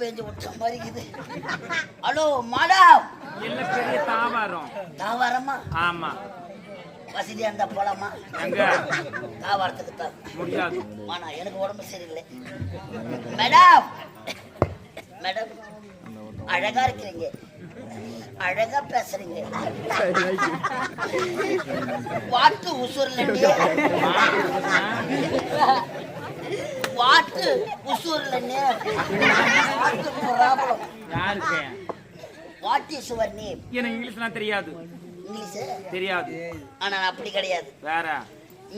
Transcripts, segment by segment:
பெஞ்சு விட்ட மாதிரி இது. Hello madam. இல்ல பெரிய தாவாரம். தாவாரமா? ஆமா. வசதியா இருந்தா போலாமா? எங்க தாவாரத்துக்கு தான் முடியாது. ஆனா எனக்கு உடம்பு சரியில்லை. மேடம் மேடம் அழகா இருக்கிறீங்க, அழகா பேசுறீங்க. வாட்டு உசூர்ல வாட்டு உசூர்ல யாருக்கு? What is your name? எனக்கு இங்கிலீஷ்லாம் தெரியாது. இங்கிலீஷ் தெரியாது. ஆனா அப்படி கிடையாது. வேற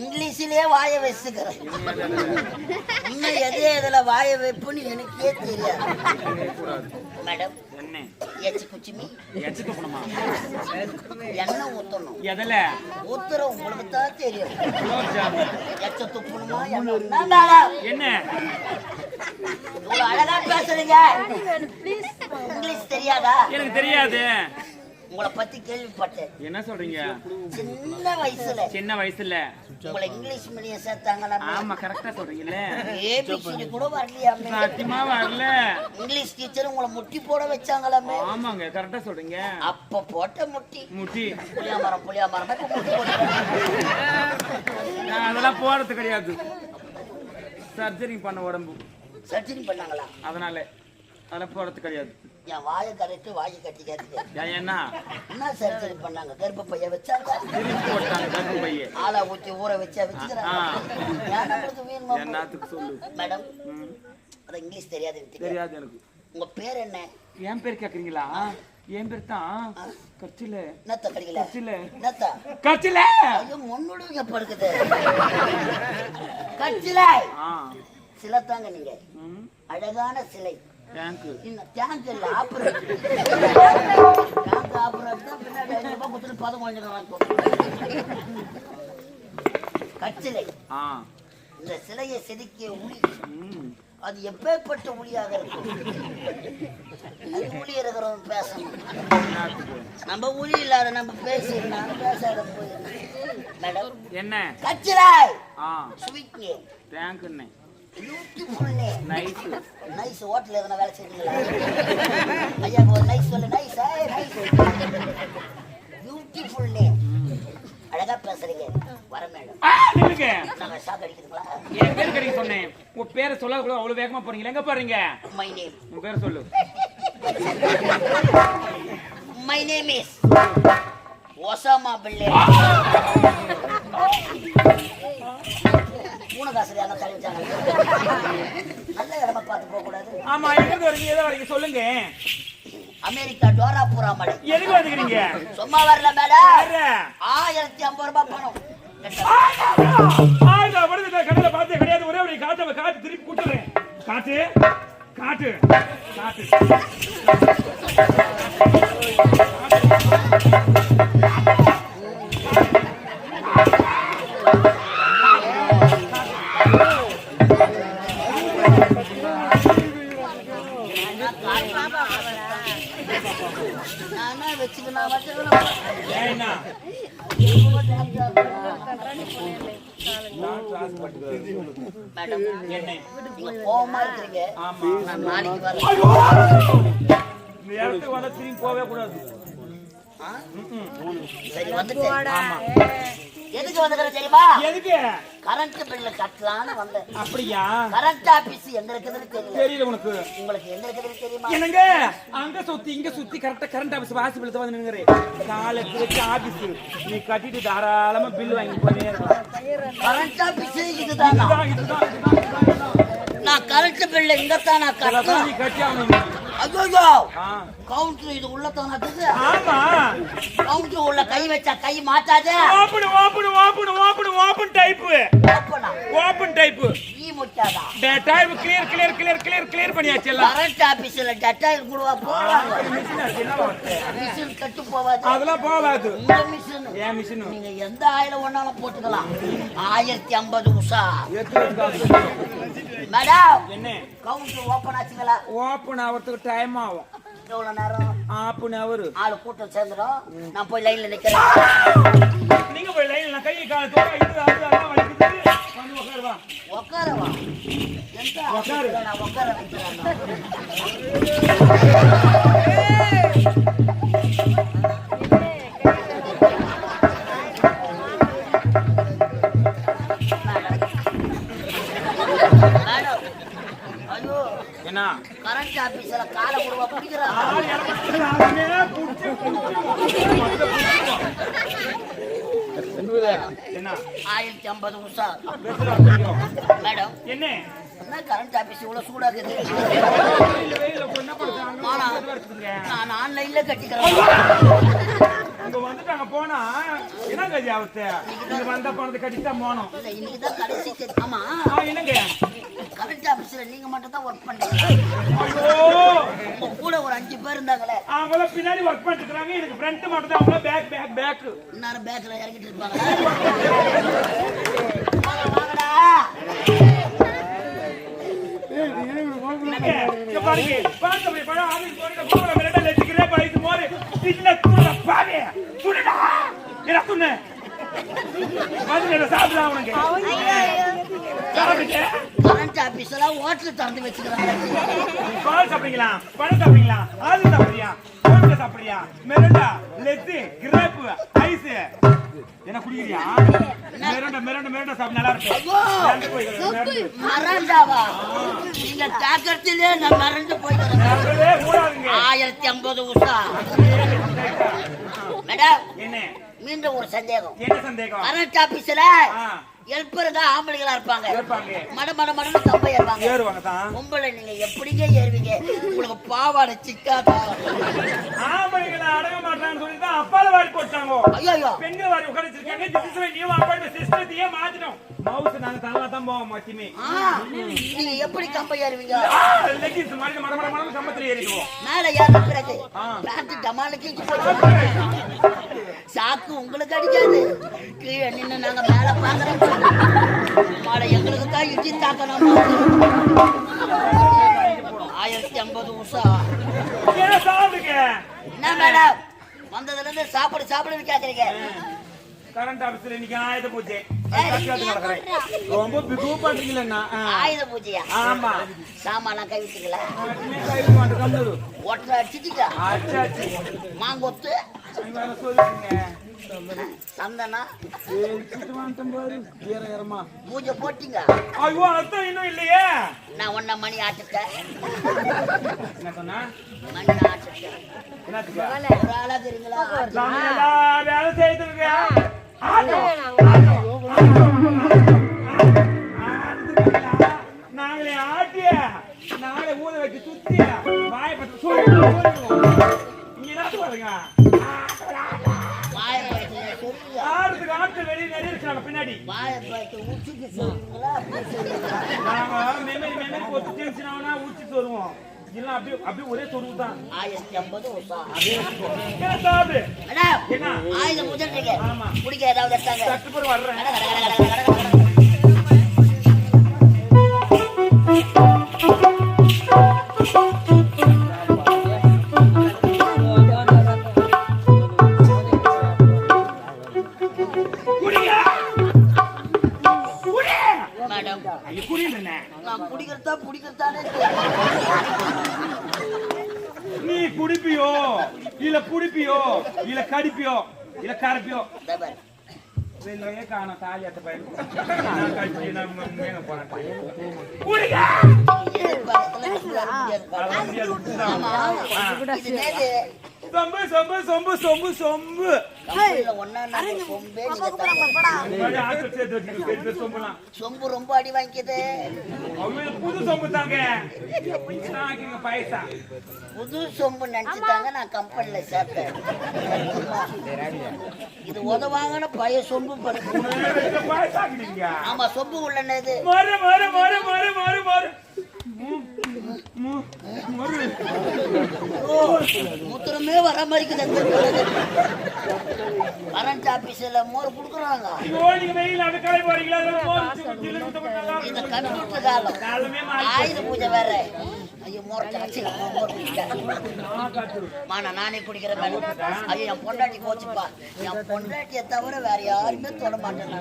இங்கிலீஷ்லயே வாய வச்சுக்கிறேன். இன்னும் எது எதுல வாய வைப்புன்னு எனக்கே தெரியாது. மேடம் என்ன எச்சு குச்சிமி எச்சு துப்பணுமா? எண்ணெய் ஊத்தணும். எதுல ஊத்துற உங்களுக்கு தான் தெரியும். எச்ச துப்பணுமா என்ன? இவ்வளவு அழகா பேசுறீங்க, இங்கிலீஷ் தெரியாதா? எனக்கு தெரியாது. உங்களை பத்தி கேள்விப்பட்டேன். என்ன சொல்றீங்க? சின்ன வயசுல உங்களை இங்கிலீஷ் மீடியம் சேர்த்தாங்களா? ஆமா கரெக்டா சொல்றீங்கல்ல. ஏபிசிடி கூட வரலையாமே. சத்தியமா வரல. இங்கிலீஷ் டீச்சர் உங்களை முட்டி போட வச்சாங்களாமே. ஆமாங்க கரெக்டா சொல்றீங்க. அப்ப போட்ட முட்டி புளியாமரம் நான் அதெல்லாம் போறது கிடையாது. சர்ஜரி பண்ண உடம்பு. சர்ஜரி பண்ணாங்களா? அதனால அதெல்லாம் போறது கிடையாது. என் வாயை கரைட்டு வாயை கட்டி என்ன சர்ஜரி பண்ணாங்க? கர்ப்ப பைய வச்சாங்க, ஆளா ஊத்தி ஊற வச்சா வச்சுக்கிறாங்க. சொல்லு மேடம், அது இங்கிலீஷ் தெரியாது. தெரியாது எனக்கு. உங்க பேர் என்ன? என் பேர் கேக்குறீங்களா? என் பேர் தான் கச்சில. நத்த கடிக்கல. கச்சில. நத்த கச்சில. ஐயோ முன்னுடுங்க படுக்குது. கச்சில. சிலை தாங்க நீங்க. அழகான சிலை. டேங்க். இந்த டேங்க் இல்ல, ஆபரேட். டேங்க் ஆபரேட் தான் பின்னாடி 5 ரூபாய் கொடுத்து 15 ரூபாய். கச்சிலை. இந்த சிலையை செதுக்கிய உளி, அது எப்பேற்பட்ட உளியாக இருக்கும்? அது உளி இருக்கிறவங்க பேசணும். நம்ம உளி இல்லாத நம்ம பேசிடலாம், பேசாத போயிடலாம். மேடம் என்ன? கச்சிலை. Sweet name. டேங்க் என்ன? Beautiful name. Nice. Nice. Hotel எதனா வேலை செய்றீங்களா? ஐயா ஒரு நைஸ் சொல்லு. நைஸ். Beautiful name. அழகா பேசுறீங்க. வர மேடம். நில்லுங்க. நான் ஷாக் அடிக்குதுங்களா? என் பேர் கிடைக்க சொன்னேன். உங்க பேரை சொல்ல கூட அவ்வளவு வேகமா போறீங்க. எங்க போறீங்க? My name. உங்க பேர் சொல்லு. My name is Osama bin பூனகாசரியான தலைச்சாங்க. நல்ல இடமா பார்த்து போக கூடாது. ஆமா எங்க வரீங்க? எதை வரீங்க சொல்லுங்க. அமெரிக்கா டோராபுரா மலை. எதுக்கு வந்துக்கிறீங்க? சும்மா வரல மேடம். 1050 ரூபாய் பணம். கடலை பார்த்து கிடையாது. ஒரே ஒரு காட்டு திருப்பி கூட்டுறேன். காட்டு காட்டு காட்டு. போவே கூடாது. சரி வந்துட்டேன். எதுக்கு வந்துக்கிறேன் தெரியுமா? எதுக்கு? கரண்ட் பில்ல கட்டலான்னு வந்தேன். அப்படியா? கரண்ட் ஆபீஸ் எங்க இருக்குதுன்னு தெரியல உனக்கு? உங்களுக்கு எங்க இருக்குதுன்னு தெரியுமா? என்னங்க அங்க சுத்தி இங்க சுத்தி கரெக்டா கரண்ட் ஆபீஸ் வாசிபிள் வந்து நின்னுறே. காலைக்கு வச்ச ஆபீஸ் நீ கட்டிட்டு தாராளமா பில் வாங்கி போனே இருக்கலாம். கரண்ட் ஆபீஸ் இதுதான். நான் கரண்ட் பில்ல இங்க தான் நான் கட்டணும். நீ கட்டி ஆகணும். ஐயோ கவுண்டர் இது உள்ள தான இருக்குது. ஆமா கவுண்டர் உள்ள கை வச்சா கை மாட்டாதே. Open open open open open type. ஓபனா? Open type. ஈ முட்டாதா? Type clear clear clear clear clear பண்ணியாச்சு எல்லாம். கரண்ட் ஆபீஸ்ல டெட்டாயில் கூடவா போறாங்க? மிஷின் கட்டு போவாது. அதெல்லாம் போவாது. இந்த மிஷின் ஏன் மிஷின்? நீங்க எந்த ஆயில ஒண்ணாலும் போட்டுக்கலாம். 1050 உஷா. மேடம் என்ன? கவுண்டர் ஓபன் ஆச்சுங்களா? ஓபன் ஆவறதுக்கு டைம் ஆகும். எவ்வளவு நேரம்? ½ hour. ஆளு கூட்டம் சேர்ந்துரும். நான் போய் லைன்ல நிக்கிறேன். நீங்க போய் லைன்ல கை கால தோட இது அது வலிக்குது. வந்து உட்காருவா. வா உட்காரவா எந்த உட்காரு. நான் உட்கார வைக்கிறேன் மேடம் ஐயோ என்ன கரண்ட் ஆபீஸ்ல காலை கொடுவா பிடிக்கிறாங்க என்ன 1050 உஷா பேசுறா மேடம் என்ன என்ன கரண்ட் ஆபீஸ் இவ்வளவு சூடாகுது வெயில என்ன பண்றாங்க ஆனா நான் ஆன்லைன்ல கட்டிக்கிறேன் இங்க வந்துட்டாங்க போனா என்ன கஜி அவஸ்தை இங்க வந்த பணத்தை கட்டிட்டா போனோம் இல்ல இன்னைக்குதான் கடைசி ஆமா என்னங்க கரண்ட் ஆபீஸ்ல நீங்க மட்டும் தான் ஒர்க் பண்றீங்க ஐயோ உங்க கூட ஒரு 5 பேர் இருந்தாங்களே அவங்கள பின்னாடி ஒர்க் பண்ணிட்டு இருக்காங்க எனக்கு ஃப்ரண்ட் மட்டும் தான் அவங்கள பேக் இன்னும் பேக்ல இறங்கிட்டு இருப்பாங்களா வாங்கடா இங்க பாருங்க பாருங்க போய் பழம் ஆபீஸ் போறத போற ரெண்டா லட்சிக்கிறே பைக்கு மோரு சின்ன துண பாவே துணடா என்ன துண வந்து சாப்பிடலாம் உனக்கு சாப்பிடுங்க கரண்ட் ஆபீஸ்ல ஹோட்டல் திறந்து வச்சிருக்காங்க பால் சாப்பிடுங்களா பழம் சாப்பிடுங்களா ஆலு சாப்பிடுறியா கோட்டை சாப்பிடுறியா மெரண்டா லெத்து கிரேப் ஐஸ் என்ன குடிக்கிறியா மெரண்டா சாப்பிட நல்லா இருக்கு மறந்தாவா நீங்க தாக்கத்திலே நான் மறந்து போயிடுறேன் 1050 உஷா மேடம் என்ன மீண்டும் ஒரு சந்தேகம் என்ன சந்தேகம் கரண்ட் ஆபீஸ்ல ஹெல்ப்பர் தான் ஆம்பளைங்களா இருப்பாங்க மட கம்பை ஏறுவாங்க தான் பொம்பளை நீங்க எப்படிங்க ஏறுவீங்க உங்களுக்கு பாவாடை சிக்காதா ஆம்பளைங்களை அடங்க மாட்டாங்கன்னு சொல்லி தான் அப்பால வாரி போட்டாங்க ஐயோ பெண்கள் வாரி உட்கார்ந்திருக்காங்க திசை நீயும் அப்பால சிஸ்டத்தையே மாத்திட்டோம் மவுஸ் நாங்க தலா தான் போவோம் மொத்தமே நீங்க எப்படி கம்பை ஏறுவீங்க லெகின்ஸ் மாதிரி மட கம்பத்துல ஏறிடுவோம் மேல ஏறின பிறகு பேண்ட் டமாலுக்கு சாக்கு உங்களுக்கு அடிக்காது கீழே நின்று நாங்க மேல பாக்குறோம் மாலை எங்களுக்கு தான் இட்லி தாக்கணும் 1050 உஷா என்ன மேடம் வந்ததுல இருந்து சாப்பிடுன்னு கேக்குறீங்க கரண்ட் ஆபீஸ்ல இன்னைக்கு ஆயுத பூஜை ரொம்ப பிகு பண்றீங்களா ஆயுத பூஜையா ஆமா சாமான் கவிட்டுங்களா ஒற்றை அடிச்சுட்டா மாங்கொத்து சந்தனா பூஜை போட்டீங்க ஐயோ அர்த்தம் இன்னும் இல்லையே நான் ஒன்ன மணி ஆட்டுட்டேன் என்ன சொன்னா மணி ஆட்டுட்டேன் ஒரு ஆளா தெரியுங்களா வேலை செய்து நாங்களே ஆட்டிய நாங்களே ஊத வச்சு சுத்தி வாயை பத்தி இங்க என்ன பாருங்க ஆடுறதுக்கு ஆட்கள் வெளியே நிறைய இருக்கிறாங்க பின்னாடி நாங்க மெமரி போட்டு டென்ஷன் ஆனா ஊச்சிட்டு வருவோம் இல்ல அப்படியே ஒரே சொருவு தான் 1050 உஷா என்ன ஆயுதம் முதல்றீங்க குடிக்க ஏதாவது எடுத்தாங்க சட்டுப்பூர் வர்றேன் நீ குடிப்பியோ இல்ல புடிப்பியோ இல்ல கடிப்பியோ இல்ல கரப்பியோ வெளியே காணோம் தாலியாத்த பயிர் சொம்பு சொம்பு சொம்பு சொம்பு சொம்பு சொம்பு ரொம்ப அடி வாங்கிக்குது புது சொம்பு தாங்க பைசா புது சொம்பு நினைச்சுட்டாங்க நான் கம்பெனில சேர்த்தேன் இது உதவாங்கன்னு பழைய சொம்பு ஆமா சொம்பு உள்ளது மூத்திரமே வர மாதிரி கரண்ட் ஆபீஸ்ல மோர் குடுக்குறாங்க இந்த கம்ப்யூட்டர் காலம் ஆயுத பூஜை வேற ஐயோ மோர் நானே குடிக்கிறேன் ஐயோ என் பொண்டாட்டி போச்சுப்பா என் பொண்டாட்டியை தவிர வேற யாருமே தொட மாட்டேன்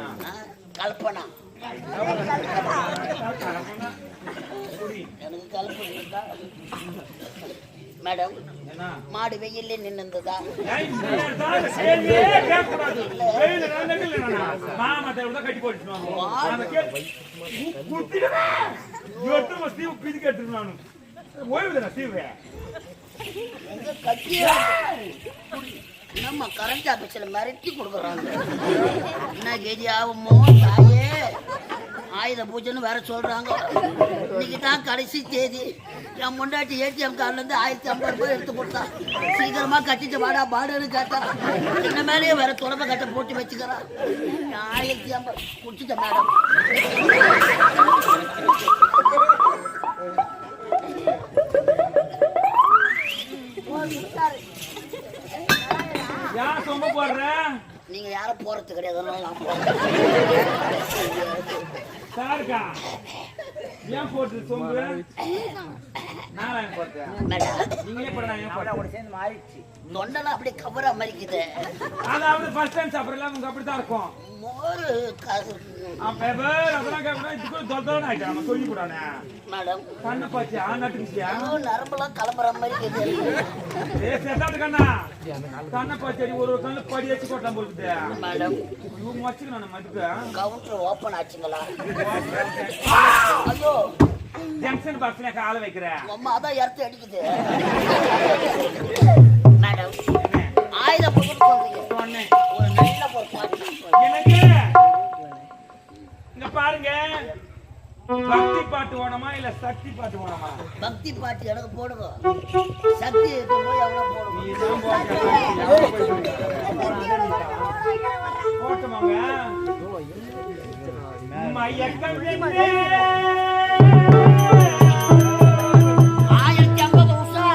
நான் கல்பனா எனக்கு கலப்பு இருக்கா மேடம்? மாடு வெயில்ல நின்னுந்ததா? நம்ம கரண்ட் ஆபீஸ்ல மிரட்டி கொடுக்குறாங்க. என்ன கேஜி ஆகுமோ தாயே? ஆயுத பூஜைன்னு வேற சொல்றாங்க. இன்னைக்கு தான் கடைசி தேதி. என் முன்னாடி ஏடிஎம் கார்டுல இருந்து 1050 ரூபாய் எடுத்து கொடுத்தா. சீக்கிரமா கட்டிட்டு வாடா பாடுன்னு கேட்டா என்ன மேலேயே வேற தொடர்பு கட்ட போட்டு வச்சுக்கிறா. 1050 குடிச்சிட்ட மேடம். யார் சொம்ப போடுற? நீங்க யாரும் போறது கிடையாது. சாருக்கா ஏன் போட்டு சொம்பு? நான் போட்டேன். நீங்களே போட நான் சேர்ந்து மாறிடுச்சு. தொண்டெல்லாம் அப்படியே கவரா மறிக்குது. அதாவது ஃபர்ஸ்ட் டைம் சாப்பிடலாம் உங்களுக்கு அப்படித்தான் இருக்கும். மோர் அதெல்லாம் கேட்கணும். இதுக்கு தொந்தரவு ஆயிட்டா நம்ம சொல்லி போடானே மேடம். கண்ணு பாத்தியா நட்டுச்சியா? நரம்பெல்லாம் கலப்புற மாதிரி கண்ணா கண்ணை பாத்தி ஒரு கண்ணு படி வச்சு கொட்டலாம் போகுது மேடம். இவங்க வச்சுக்கணும் மதுக்கு கவுண்டர் ஓப்பன் ஆச்சுங்களா? ஐயோ ஜங்ஷன் பாக்ஸ்ல கால வைக்கிறேன். அம்மா அதான் இடத்து அடிக்குது மேடம். ஆயுத பூஜை சொன்னேன். ஒரு நல்ல ஒரு பாட்டு எனக்கு இங்க பாருங்க. பக்தி பாட்டு ஓடமா இல்ல சக்தி பாட்டு ஓடமா? பக்தி பாட்டு எனக்கு போடுங்க. சக்தி போய் எவ்வளவு போடுங்க. போட்டுமாங்க மையக்கம் 1050 உஷா.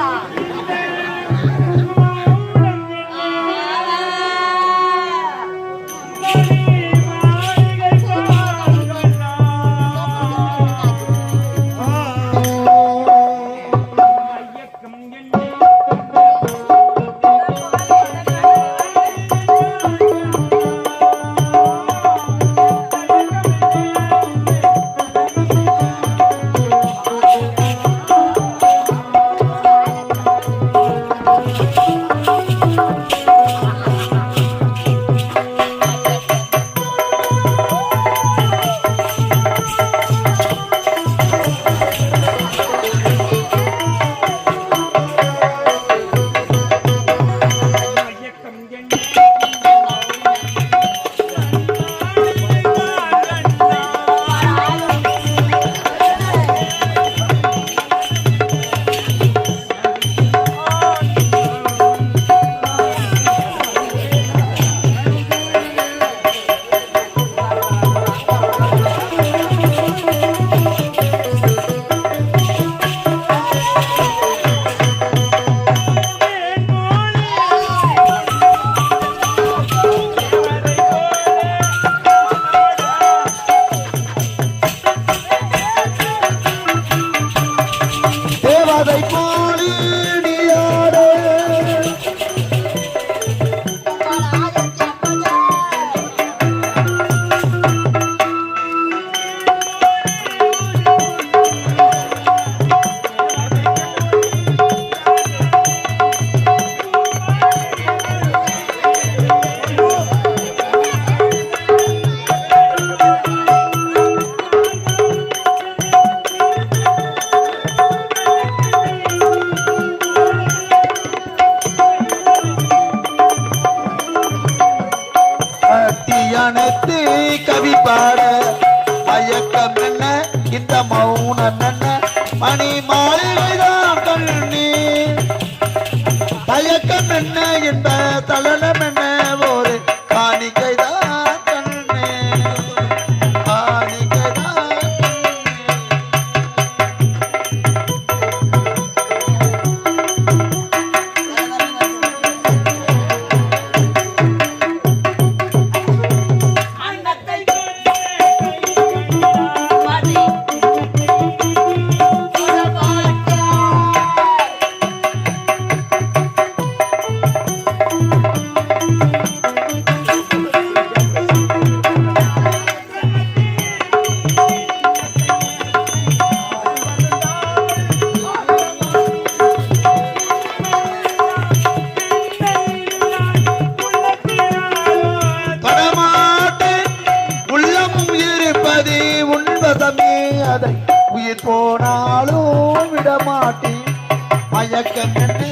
மயக்கம் என்ன